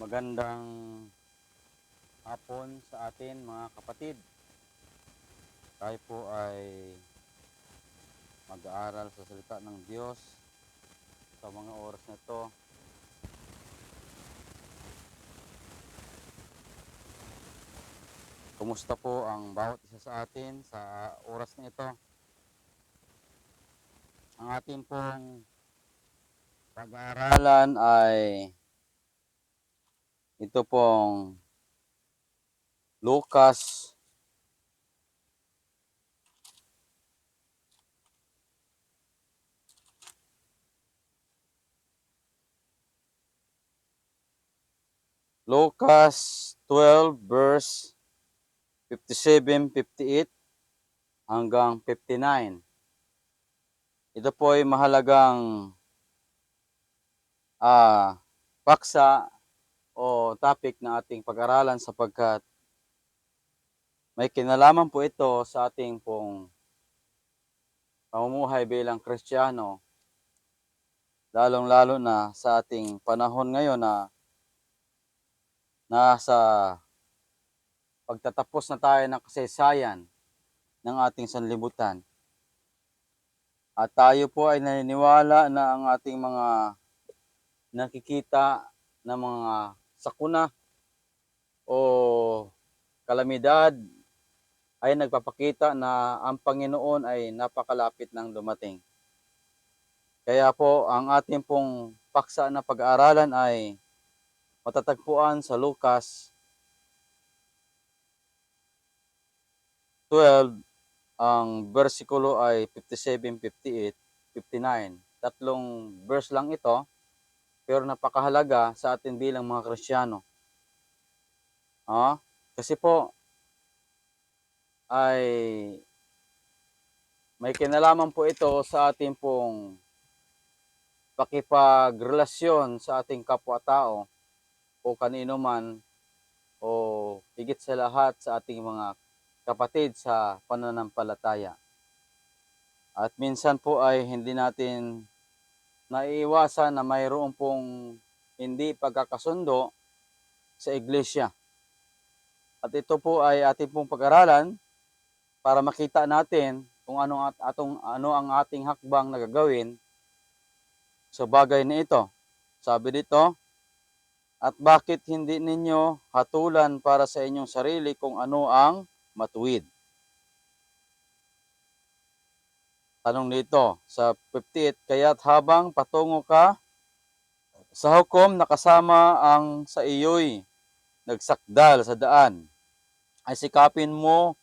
Magandang hapon sa atin mga kapatid. Tayo po ay mag-aaral sa salita ng Diyos sa mga oras na ito. Kumusta po ang bawat isa sa atin sa oras na ito? Ang ating pong pag-aaralan ay ito pong Lucas Lucas 12 verse 57, 58 hanggang 59. Ito po ay mahalagang paksa o topic na ating pag-aralan sapagkat may kinalaman po ito sa ating pong pamumuhay bilang Kristiyano, lalong-lalo na sa ating panahon ngayon na nasa pagtatapos na tayo ng kasaysayan ng ating sanlibutan. At tayo po ay naniniwala na ang ating mga nakikita na mga sakuna o kalamidad ay nagpapakita na ang Panginoon ay napakalapit ng dumating. Kaya po ang ating pong paksa na pag-aaralan ay matatagpuan sa Lucas 12, ang bersikulo ay 57, 58, 59. Tatlong verse lang ito, pero napakahalaga sa atin bilang mga Kristiyano. Kasi po ay may kinalaman po ito sa ating pong pakipagrelasyon sa ating kapwa-tao o kanino man o higit sa lahat sa ating mga kapatid sa pananampalataya. At minsan po ay hindi natin naiiwasan na mayroon pong hindi pagkakasundo sa iglesia. At ito po ay ating pong pag-aralan para makita natin kung ano ang ating hakbang na gagawin sa bagay na ito. Sabi dito, at bakit hindi ninyo hatulan para sa inyong sarili kung ano ang matuwid? Tanong dito sa 58, kaya't habang patungo ka sa hukom na kasama ang sa iyo'y nagsakdal sa daan, ay sikapin mo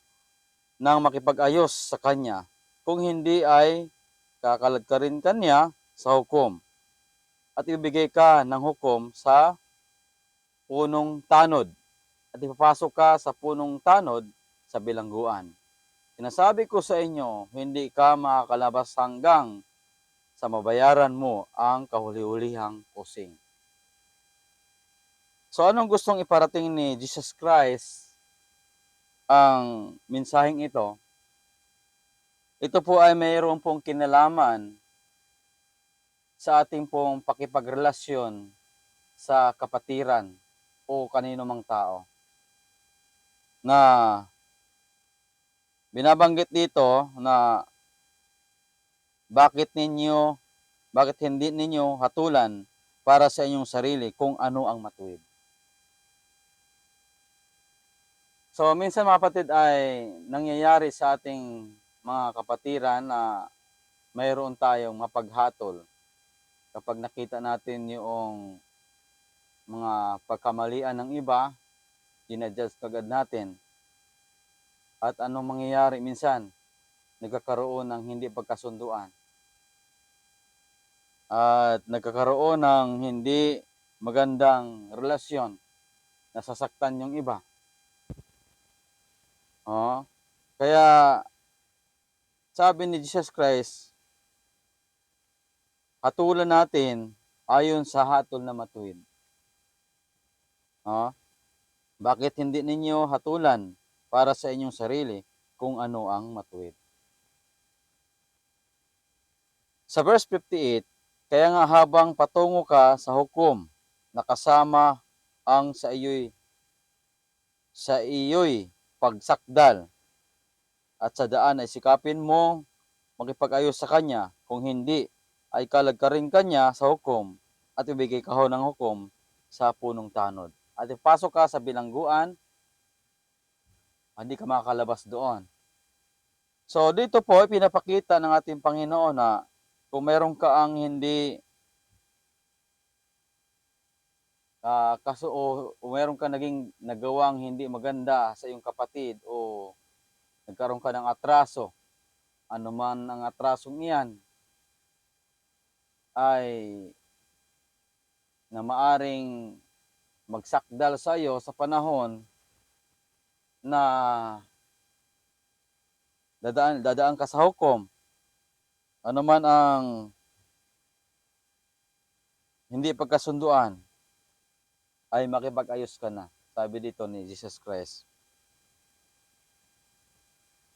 nang makipag-ayos sa kanya. Kung hindi ay kakalagkarin kanya sa hukom at ibigay ka ng hukom sa punong tanod at ipapasok ka sa punong tanod sa bilangguan. Sinasabi ko sa inyo, hindi ka makakalabas hanggang sa mabayaran mo ang kahuli-hulihang kusing. So anong gustong iparating ni Jesus Christ ang mensaheng ito? Ito po ay mayroon pong kinalaman sa ating pong pakipagrelasyon sa kapatiran o kanino mang tao. Na binabanggit dito na bakit hindi ninyo hatulan para sa inyong sarili kung ano ang matuwid. So, minsan mga kapatid ay nangyayari sa ating mga kapatiran na mayroon tayong mapaghatol kapag nakita natin yung mga pagkamalian ng iba, ginadjudge kagad natin. At anong mangyayari minsan? Nagkakaroon ng hindi pagkasunduan. At nagkakaroon ng hindi magandang relasyon. Nasasaktan yung iba. Kaya sabi ni Jesus Christ, hatulan natin ayon sa hatol na matuwid. Bakit hindi ninyo hatulan para sa inyong sarili kung ano ang matuwid? Sa verse 58, kaya nga habang patungo ka sa hukom na kasama ang sa iyo'y pagsakdal, at sa daan ay sikapin mo makipag-ayos sa kanya, kung hindi ay kalagkarin kanya sa hukom at ibigay ka ng hukom sa punong tanod. At ipasok ka sa bilangguan, hindi ka makakalabas doon. So dito po pinapakita ng ating Panginoon na kung meron ka ang hindi o meron ka naging nagawang hindi maganda sa iyong kapatid o nagkaroon ka ng atraso, anuman ang atrasong iyan, ay na maaring magsakdal sa iyo sa panahon na dadaan ka sa hukom, anuman ang hindi pagkasunduan, ay makipag-ayos ka na. Sabi dito ni Jesus Christ.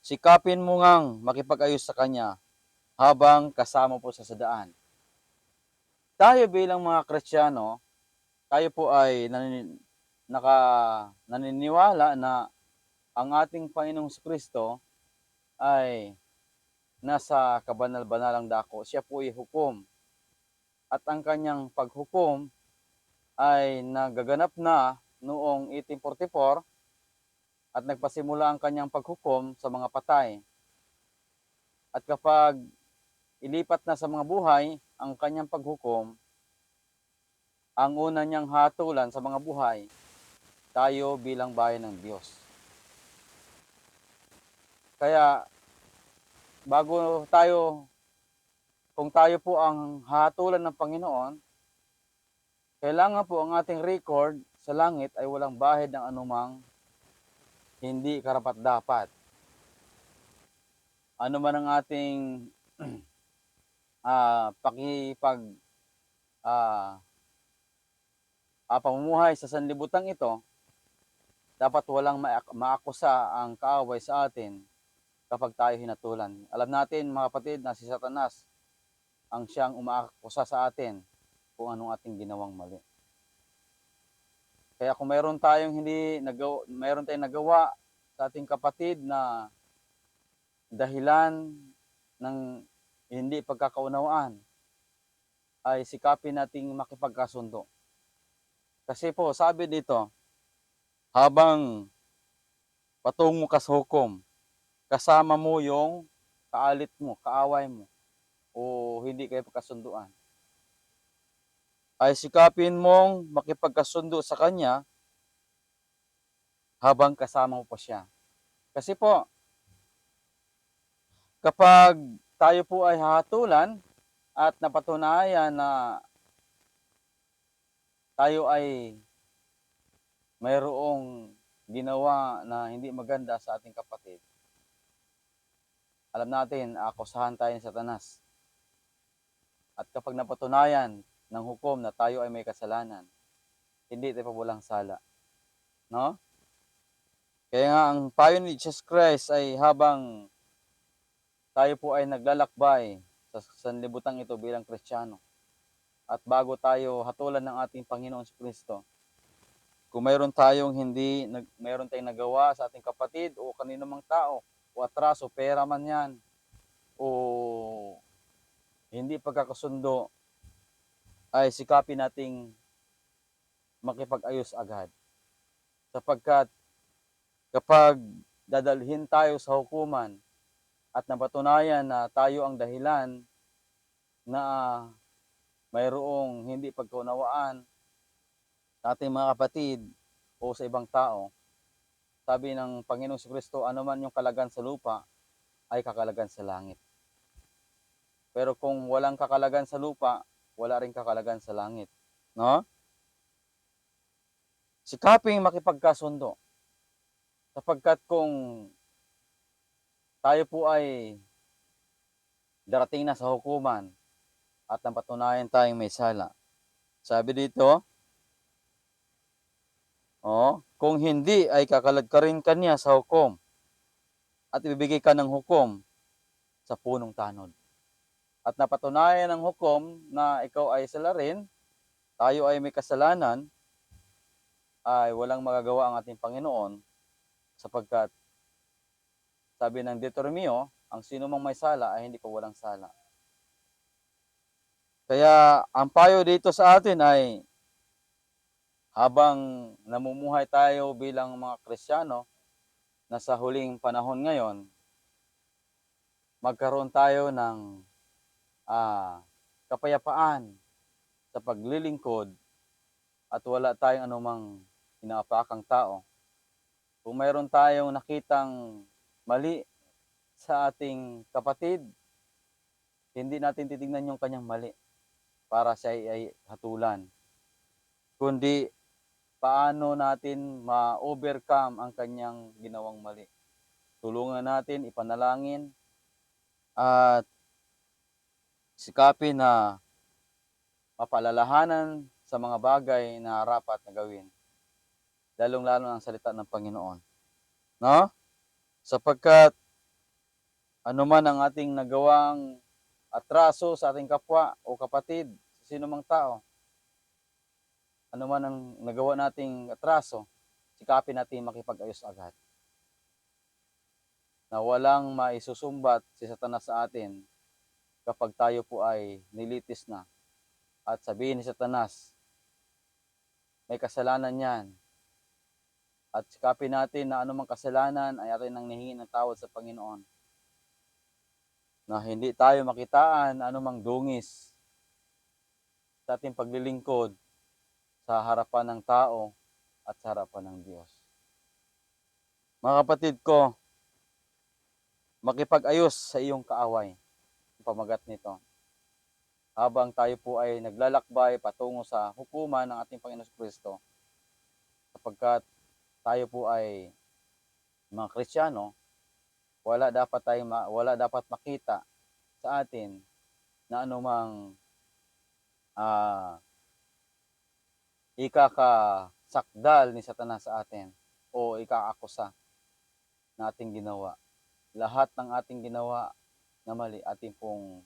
Sikapin mo ngang makipag-ayos sa kanya habang kasama po sa daan. Tayo bilang mga Kristiyano, tayo po ay naniniwala na ang ating Panginoong Kristo ay nasa kabanal-banalang dako. Siya po ay hukom. At ang kanyang paghukom ay nagaganap na noong 1844 at nagpasimula ang kanyang paghukom sa mga patay. At kapag ilipat na sa mga buhay ang kanyang paghukom, ang una niyang hatulan sa mga buhay, tayo bilang bayan ng Diyos. Kaya kung tayo po ang hatulan ng Panginoon, kailangan po ang ating record sa langit ay walang bahid ng anumang hindi karapat-dapat. Ano man ang ating pamumuhay sa sanlibutan ito, dapat walang maakusa ang kaaway sa atin kapag tayo hinatulan. Alam natin mga kapatid na si Satanas ang siyang umaakusa sa atin kung anong ating ginawang mali. Kaya kung mayroon tayong nagawa sa ating kapatid na dahilan ng hindi pagkakaunawaan, ay sikapin nating makipagkasundo. Kasi po, sabi dito, habang patungo ka sa hukom, kasama mo yung kaalit mo, kaaway mo, o hindi kayo pagkasunduan, ay sikapin mong makipagkasundo sa kanya habang kasama mo pa siya. Kasi po, kapag tayo po ay hahatulan at napatunayan na tayo ay mayroong ginawa na hindi maganda sa ating kapatid, alam natin, akusahan tayo ng Satanas. At kapag napatunayan ng hukom na tayo ay may kasalanan, hindi tayo pabulang sala. No? Kaya nga ang payo ni Jesus Christ ay habang tayo po ay naglalakbay sa sanlibutan ito bilang Kristiyano, at bago tayo hatulan ng ating Panginoon si Kristo, kung mayroon tayong nagawa sa ating kapatid o kanino mang tao, o atraso, pera man yan, o hindi pagkakasundo, ay sikapin nating makipag-ayos agad. Sapagkat kapag dadalhin tayo sa hukuman at napatunayan na tayo ang dahilan na mayroong hindi pagkaunawaan sa ating mga kapatid o sa ibang tao, sabi ng Panginoong Kristo, anuman yung kalagan sa lupa ay kakalagan sa langit. Pero kung walang kakalagan sa lupa, wala ring kakalagan sa langit. No? Sikaping makipagkasundo. Sapagkat kung tayo po ay darating na sa hukuman at napatunayan tayong may sala, sabi dito, kung hindi ay kakalagkarin ka niya sa hukom at ibibigay ka ng hukom sa punong tanod. At napatunayan ng hukom na ikaw ay sala rin, tayo ay may kasalanan, ay walang magagawa ang ating Panginoon sapagkat sabi ng Deuteronomio, ang sino mang may sala ay hindi pa walang sala. Kaya ang payo dito sa atin ay habang namumuhay tayo bilang mga Kristiyano na sa huling panahon ngayon, magkaroon tayo ng kapayapaan sa paglilingkod at wala tayong anumang inaapakang tao. Kung mayroon tayong nakitang mali sa ating kapatid, hindi natin titignan yung kanyang mali para siya ay hatulan, kundi paano natin ma-overcome ang kanyang ginawang mali. Tulungan natin, ipanalangin, at sikapin na mapalalahanan sa mga bagay na rapat na gawin. Lalong-lalo ang salita ng Panginoon. No? Sapagkat anuman ang ating nagawang atraso sa ating kapwa o kapatid, sa sino mang tao, anuman ang nagawa nating atraso, sikapin natin makipag-ayos agad. Na walang maisusumbat si Satanas sa atin kapag tayo po ay nilitis na. At sabihin ni Satanas, may kasalanan yan. At sikapin natin na anumang kasalanan ay atin nang nihingi ng tawad sa Panginoon. Na hindi tayo makitaan anumang dungis sa ating paglilingkod sa harapan ng tao at sa harapan ng Diyos. Mga kapatid ko, makipag-ayos sa iyong kaaway. Ang pamagat nito. Habang tayo po ay naglalakbay patungo sa hukuman ng ating Panginoon Kristo, sapagkat tayo po ay mga Kristiyano, wala dapat makita sa atin na anumang ikakasakdal ni Satanas sa atin o ikaakusa na ating ginawa. Lahat ng ating ginawa na mali, ating pong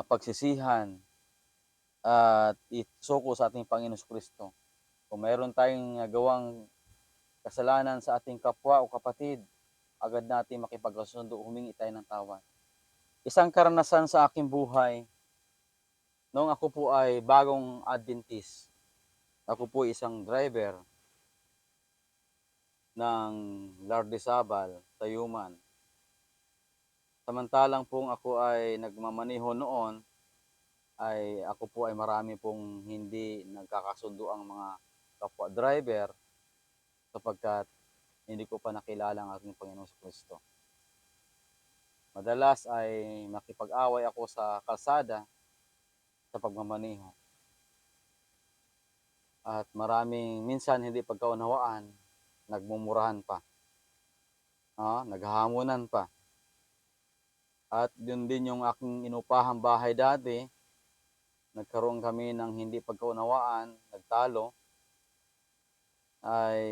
pagsisihan at isuko sa ating Panginoon Kristo. Kung mayroon tayong gawang kasalanan sa ating kapwa o kapatid, agad natin makipagkasundo, humingi tayo ng tawad. Isang karanasan sa aking buhay, noong ako po ay bagong Adventist, ako po isang driver ng Lardesabal, Tayuman. Samantalang pong ako ay nagmamaneho noon, ay ako po ay marami pong hindi nagkakasundo ang mga kapwa driver sapagkat hindi ko pa nakilala ang aking Panginoon sa Kristo. Madalas ay makipag-away ako sa kalsada sa pagmamaneho. At maraming minsan hindi pagkaunawaan, nagmumurahan pa. Naghahamunan pa. At yun din yung aking inupahang bahay dati. Nagkaroon kami ng hindi pagkaunawaan, nagtalo. Ay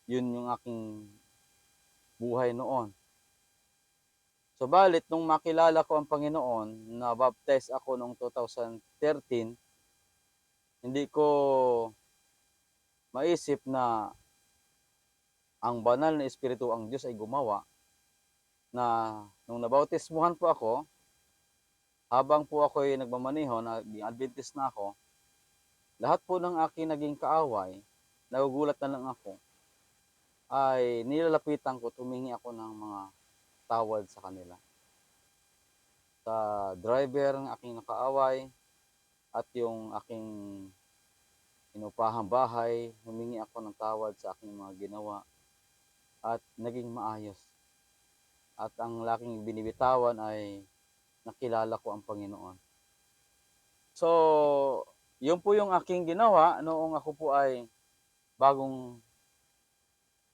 yun yung aking buhay noon. Subalit, nung makilala ko ang Panginoon, na-baptize ako noong 2013, hindi ko maisip na ang banal na Espiritu ang Diyos ay gumawa na nung nabautismuhan po ako, habang po ako ay nagmamaneho, naging Adventist na ako, lahat po ng aking naging kaaway, nagugulat na lang ako, ay nilalapitan ko, tumingi ako ng mga tawad sa kanila. Sa driver ng aking nakaaway at yung aking inupahang bahay, humingi ako ng tawad sa aking mga ginawa at naging maayos. At ang laking binibitawan ay nakilala ko ang Panginoon. So, yun po yung aking ginawa noong ako po ay bagong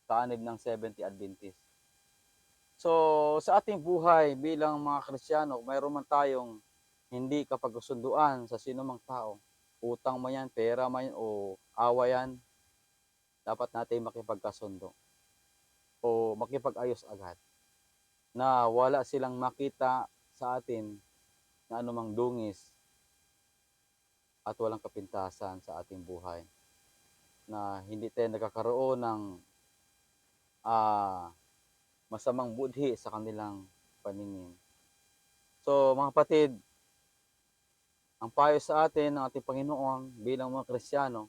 kaanib ng Seventh-day Adventist. So, sa ating buhay bilang mga Kristiyano, mayroon man tayong hindi kapagkasunduan sa sino mang tao. Utang man yan, pera man yan, o awa yan, dapat natin makipagkasundo o makipag-ayos agad na wala silang makita sa atin na anumang dungis at walang kapintasan sa ating buhay. na hindi tayo nagkakaroon ng masamang budhi sa kanilang paningin. So mga kapatid, ang payo sa atin ng ating Panginoon bilang mga Kristiyano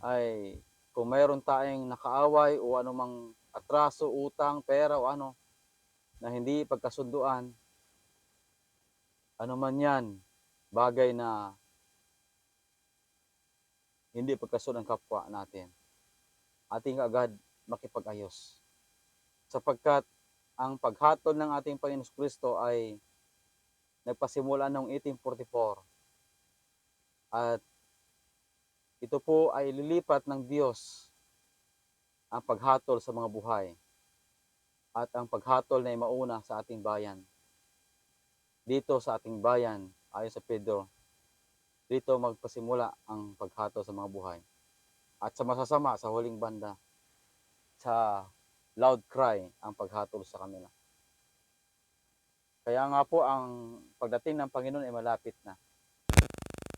ay kung mayroon tayong nakaaway o anumang atraso, utang, pera o ano na hindi pagkasunduan, ano man yan, bagay na hindi pagkasunod ang kapwa natin, ating agad makipag-ayos. Sapagkat ang paghatol ng ating Panginoon Kristo ay nagpasimula noong 1844 at ito po ay lilipat ng Diyos ang paghatol sa mga buhay at ang paghatol na mauna sa ating bayan. Dito sa ating bayan, ayon sa Pedro, dito magpasimula ang paghatol sa mga buhay. At sa masasama, sa huling banda, sa loud cry ang paghatol sa kanila. Kaya nga po ang pagdating ng Panginoon ay malapit na.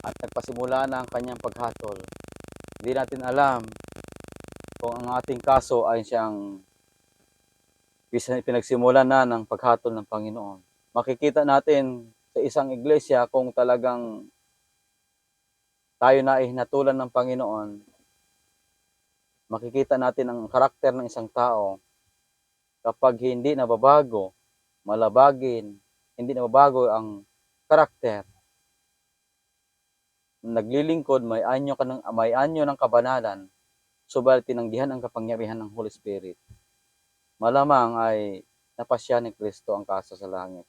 At nagpasimula na ang kanyang paghatol. Hindi natin alam kung ang ating kaso ay siyang pinagsimulan na ng paghatol ng Panginoon. Makikita natin sa isang iglesia kung talagang tayo na ay hinatulan ng Panginoon, makikita natin ang karakter ng isang tao kapag hindi nababago, malabagin, hindi nababago ang karakter. Naglilingkod, may anyo ng kabanalan, subalit tinanggihan ang kapangyarihan ng Holy Spirit. Malamang ay napasya ni Kristo ang kaso sa langit.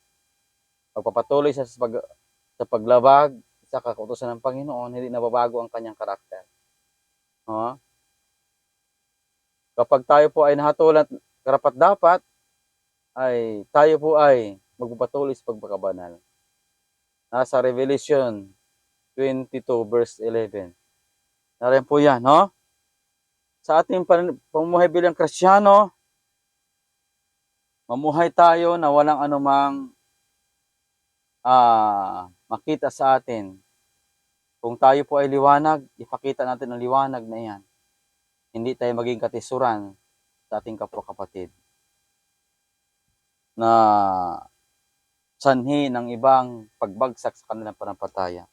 Pagpapatuloy siya sa paglabag sa kautusan ng Panginoon, hindi nababago ang kanyang karakter. Kapag tayo po ay nahatulan karapat-dapat, ay tayo po ay magpapatuloy sa pagpakabanal. Nasa Revelation 22 verse 11. Narin po yan, no? Sa ating pamumuhay bilang Kristiyano, mamuhay tayo na walang anumang makita sa atin. Kung tayo po ay liwanag, ipakita natin ang liwanag na yan. Hindi tayo maging katisuran sa ating kapwa-kapatid na sanhi ng ibang pagbagsak sa kanilang panampalataya.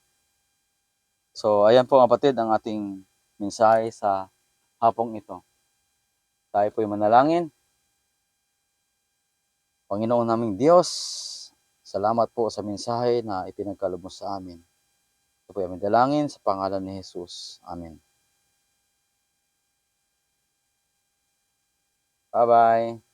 So, ayan po kapatid ang ating mensahe sa hapong ito. Tayo po ay manalangin. Panginoon naming Diyos, salamat po sa mensahe na ipinagkaloob mo sa amin. Ito po ay aming dalangin sa pangalan ni Jesus. Amen. Bye-bye.